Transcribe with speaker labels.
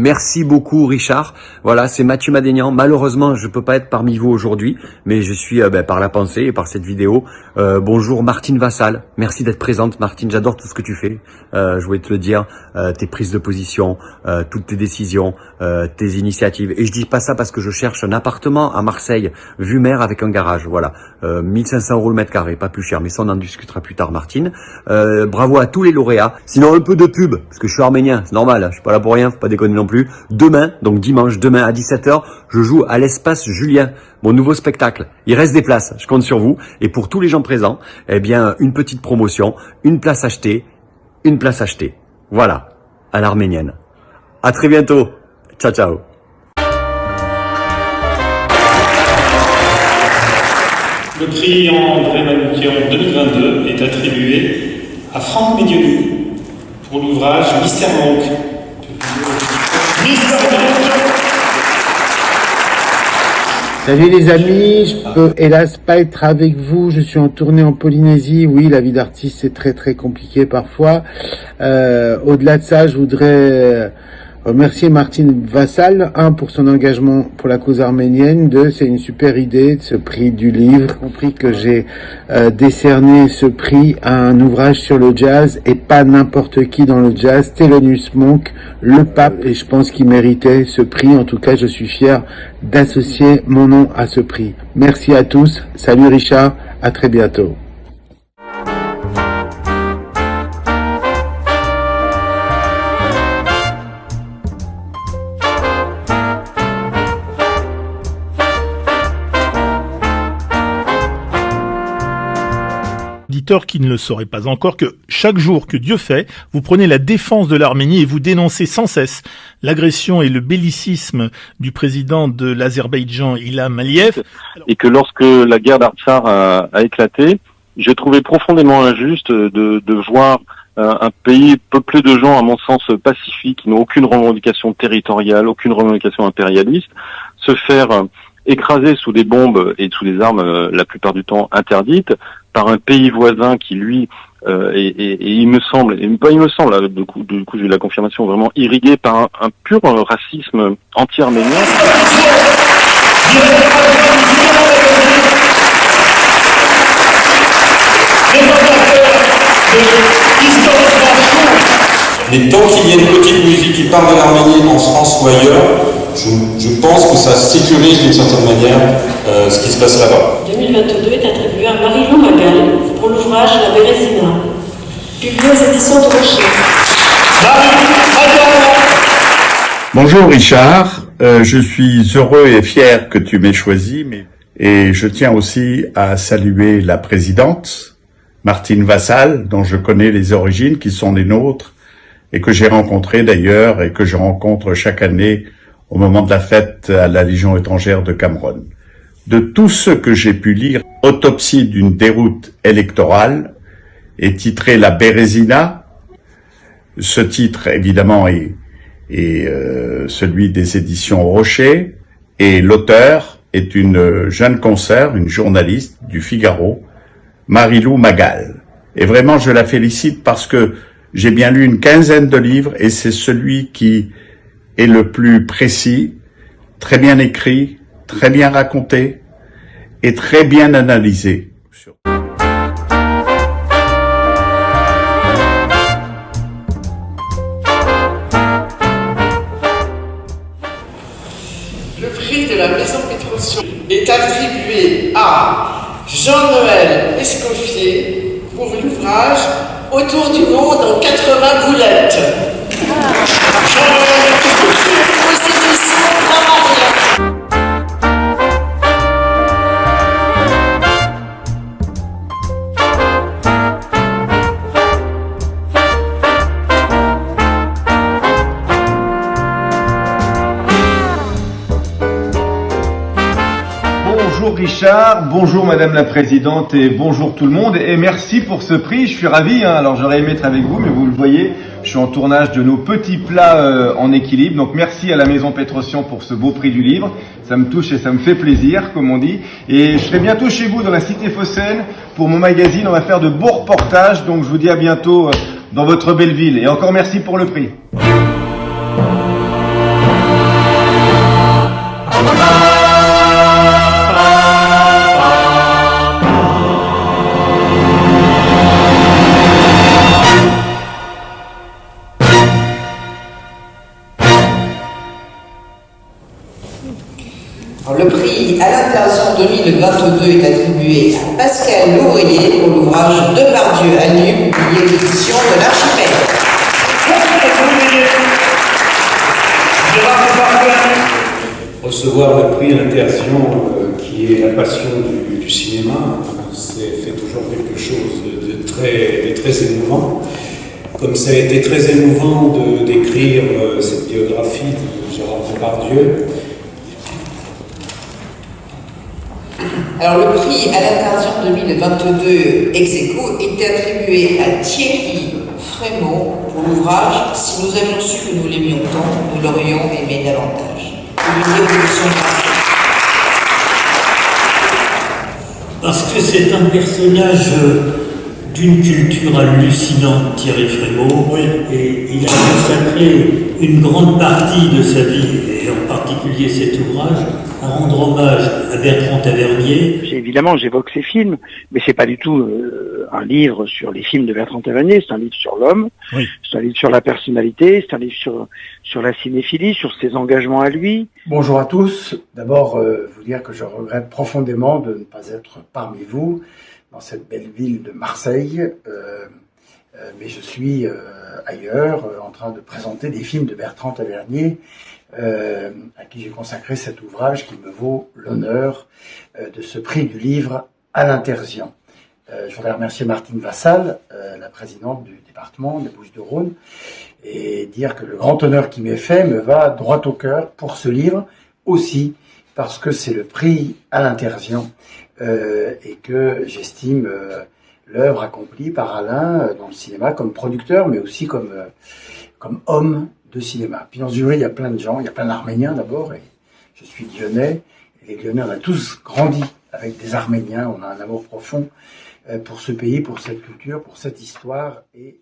Speaker 1: Merci beaucoup Richard. Voilà, c'est Mathieu Madénian. Malheureusement, je peux pas être parmi vous aujourd'hui, mais je suis par la pensée et par cette vidéo. Bonjour Martine Vassal. Merci d'être présente Martine, j'adore tout ce que tu fais. Je voulais te le dire, tes prises de position, toutes tes décisions, tes initiatives. Et je dis pas ça parce que je cherche un appartement à Marseille, vue mer avec un garage. Voilà, 1500 € le mètre carré, pas plus cher. Mais ça on en discutera plus tard Martine. Bravo à tous les lauréats. Sinon un peu de pub, parce que je suis arménien, c'est normal, je suis pas là pour rien, faut pas déconner non plus. Demain, donc dimanche, demain à 17h, je joue à l'Espace Julien, mon nouveau spectacle. Il reste des places, je compte sur vous. Et pour tous les gens présents, eh bien, une petite promotion, une place achetée. Voilà, à l'arménienne. À très bientôt. Ciao, ciao.
Speaker 2: Le prix André Manoukian 2022 est attribué à Franck Medioni pour l'ouvrage Mystère Monk.
Speaker 3: Salut les amis, je peux hélas pas être avec vous, je suis en tournée en Polynésie. Oui, la vie d'artiste c'est très compliqué parfois. Au-delà de ça, je voudrais remercier Martine Vassal, pour son engagement pour la cause arménienne, c'est une super idée, ce prix du livre. J'ai compris que j'ai décerné ce prix à un ouvrage sur le jazz et pas n'importe qui dans le jazz, Thelonious Monk, le pape, et je pense qu'il méritait ce prix. En tout cas, je suis fier d'associer mon nom à ce prix. Merci à tous, salut Richard, à très bientôt.
Speaker 4: Qui ne le saurait pas encore, que chaque jour que Dieu fait, vous prenez la défense de l'Arménie et vous dénoncez sans cesse l'agression et le bellicisme du président de l'Azerbaïdjan, Ilham Aliyev.
Speaker 5: Et que lorsque la guerre d'Artsakh a éclaté, je trouvais profondément injuste de voir un pays peuplé de gens, à mon sens, pacifiques, qui n'ont aucune revendication territoriale, aucune revendication impérialiste, se faire écraser sous des bombes et sous des armes la plupart du temps interdites, par un pays voisin qui, lui, et il me semble, et pas il me semble, là, du coup j'ai eu la confirmation, vraiment irrigué par un pur racisme anti-arménien.
Speaker 6: Mais tant qu'il y a une petite musique qui parle de l'Arménie en France ou ailleurs, je pense que ça sécurise d'une certaine manière ce qui se passe là-bas.
Speaker 7: 2022 est attribué à Marie-Lou Magal pour l'ouvrage La Bérésina, publié aux éditions de Rocher.
Speaker 8: Bonjour Richard, je suis heureux et fier que tu m'aies choisi, et je tiens aussi à saluer la présidente, Martine Vassal, dont je connais les origines qui sont les nôtres, et que j'ai rencontrée d'ailleurs, et que je rencontre chaque année au moment de la fête à la Légion étrangère de Cameroun. De tout ce que j'ai pu lire, Autopsie d'une déroute électorale est titré La Bérésina. Ce titre, évidemment, est celui des éditions Rocher, et l'auteur est une jeune consoeur, une journaliste du Figaro, Marie-Lou Magal. Et vraiment, je la félicite parce que j'ai bien lu une quinzaine de livres, et c'est celui qui est le plus précis, très bien écrit, très bien raconté et très bien analysé.
Speaker 9: Le prix de la Maison Pétrosian est attribué à Jean-Noël Escoffier pour l'ouvrage Autour du monde en 80 boulettes. Jean-Noël Escoffier aux éditions Ramaria.
Speaker 10: Bonjour Richard, bonjour Madame la Présidente et bonjour tout le monde, et merci pour ce prix, je suis ravi, alors j'aurais aimé être avec vous, mais vous le voyez, je suis en tournage de nos petits plats en équilibre, donc merci à la Maison Pétrosian pour ce beau prix du livre, ça me touche et ça me fait plaisir, comme on dit, et je serai bientôt chez vous dans la Cité Phocéenne pour mon magazine, on va faire de beaux reportages, donc je vous dis à bientôt dans votre belle ville, et encore merci pour le prix.
Speaker 9: prix Alain Terzian 2022 est attribué à Pascal Louvrier pour l'ouvrage Depardieu à nu, publié aux éditions de l'Archipel.
Speaker 11: Recevoir le prix Alain Terzian, qui est la passion du cinéma, c'est fait toujours quelque chose de très émouvant. Comme ça a été très émouvant d'écrire cette biographie de Gérard Depardieu.
Speaker 9: Alors le prix Alain Terzian 2022 ex aequo était attribué à Thierry Frémaux pour l'ouvrage Si nous avions su que nous l'aimions tant, nous l'aurions aimé davantage.
Speaker 12: Parce que c'est un personnage d'une culture hallucinante, Thierry Frémaux, oui. Et il a consacré une grande partie de sa vie, et en particulier cet ouvrage, à rendre hommage à Bertrand Tavernier.
Speaker 13: Évidemment, j'évoque ces films, mais c'est pas du tout un livre sur les films de Bertrand Tavernier, c'est un livre sur l'homme, oui. C'est un livre sur la personnalité, c'est un livre sur la cinéphilie, sur ses engagements à lui.
Speaker 14: Bonjour à tous. D'abord, vous dire que je regrette profondément de ne pas être parmi vous dans cette belle ville de Marseille, mais je suis ailleurs en train de présenter des films de Bertrand Tavernier, à qui j'ai consacré cet ouvrage qui me vaut l'honneur de ce prix du livre Alain Terzian. Je voudrais remercier Martine Vassal, la présidente du département des Bouches-du-Rhône, et dire que le grand honneur qui m'est fait me va droit au cœur pour ce livre, aussi parce que c'est le prix Alain Terzian, et que j'estime l'œuvre accomplie par Alain dans le cinéma comme producteur, mais aussi comme homme de cinéma. Puis dans ce jury, il y a plein de gens, il y a plein d'Arméniens d'abord, et je suis lyonnais, et les Lyonnais, on a tous grandi avec des Arméniens, on a un amour profond pour ce pays, pour cette culture, pour cette histoire, et...